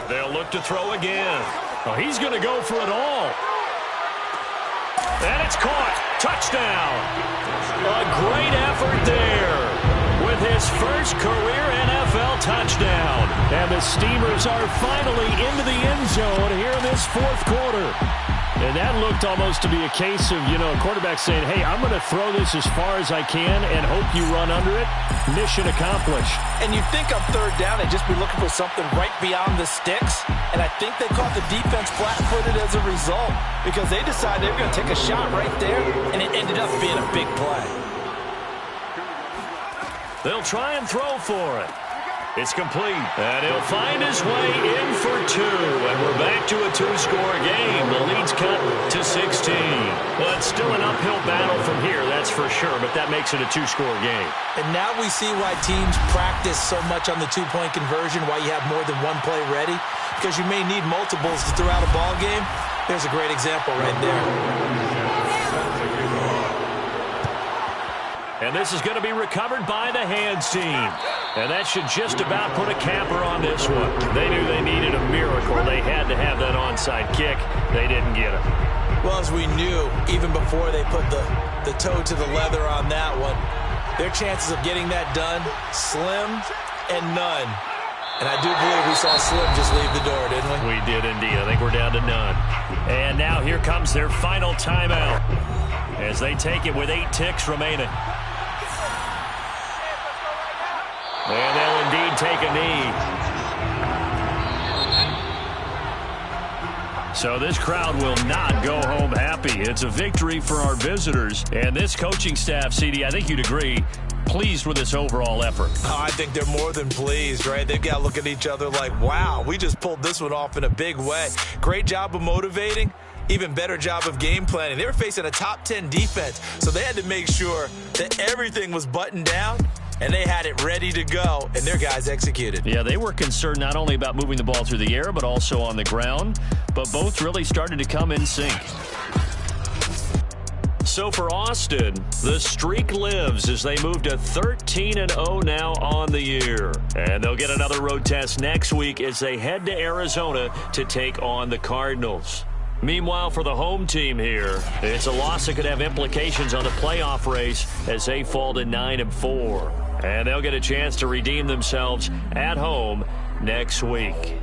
They'll look to throw again. Oh, he's going to go for it all. And it's caught. Touchdown. A great effort there with his first career NFL touchdown. And the Steamers are finally into the end zone here in this 4th quarter. And that looked almost to be a case of, a quarterback saying, hey, I'm going to throw this as far as I can and hope you run under it. Mission accomplished. And you think on 3rd down, they'd just be looking for something right beyond the sticks. And I think they caught the defense flat-footed as a result, because they decided they were going to take a shot right there, and it ended up being a big play. They'll try and throw for it. It's complete. And he'll find his way in for 2. And we're back to a 2-score game. The lead's cut to 16. Well, it's still an uphill battle from here, that's for sure, but that makes it a 2-score game. And now we see why teams practice so much on the 2-point conversion, why you have more than one play ready, because you may need multiples to throw out a ball game. There's a great example right there. And this is going to be recovered by the hands team. And that should just about put a capper on this one. They knew they needed a miracle. They had to have that onside kick. They didn't get it. Well, as we knew, even before they put the toe to the leather on that one, their chances of getting that done, slim and none. And I do believe we saw Slim just leave the door, didn't we? We did indeed. I think we're down to none. And now here comes their final timeout as they take it with 8 ticks remaining. And they'll indeed take a knee. So this crowd will not go home happy. It's a victory for our visitors. And this coaching staff, CD, I think you'd agree, pleased with this overall effort. Oh, I think they're more than pleased, right? They've got to look at each other like, wow, we just pulled this one off in a big way. Great job of motivating. Even better job of game planning. They were facing a top 10 defense, so they had to make sure that everything was buttoned down, and they had it ready to go, and their guys executed. Yeah, they were concerned not only about moving the ball through the air, but also on the ground, but both really started to come in sync. so for Austin, the streak lives as they move to 13-0 now on the year. And they'll get another road test next week as they head to Arizona to take on the Cardinals. Meanwhile, for the home team here, it's a loss that could have implications on the playoff race as they fall to 9-4. And they'll get a chance to redeem themselves at home next week.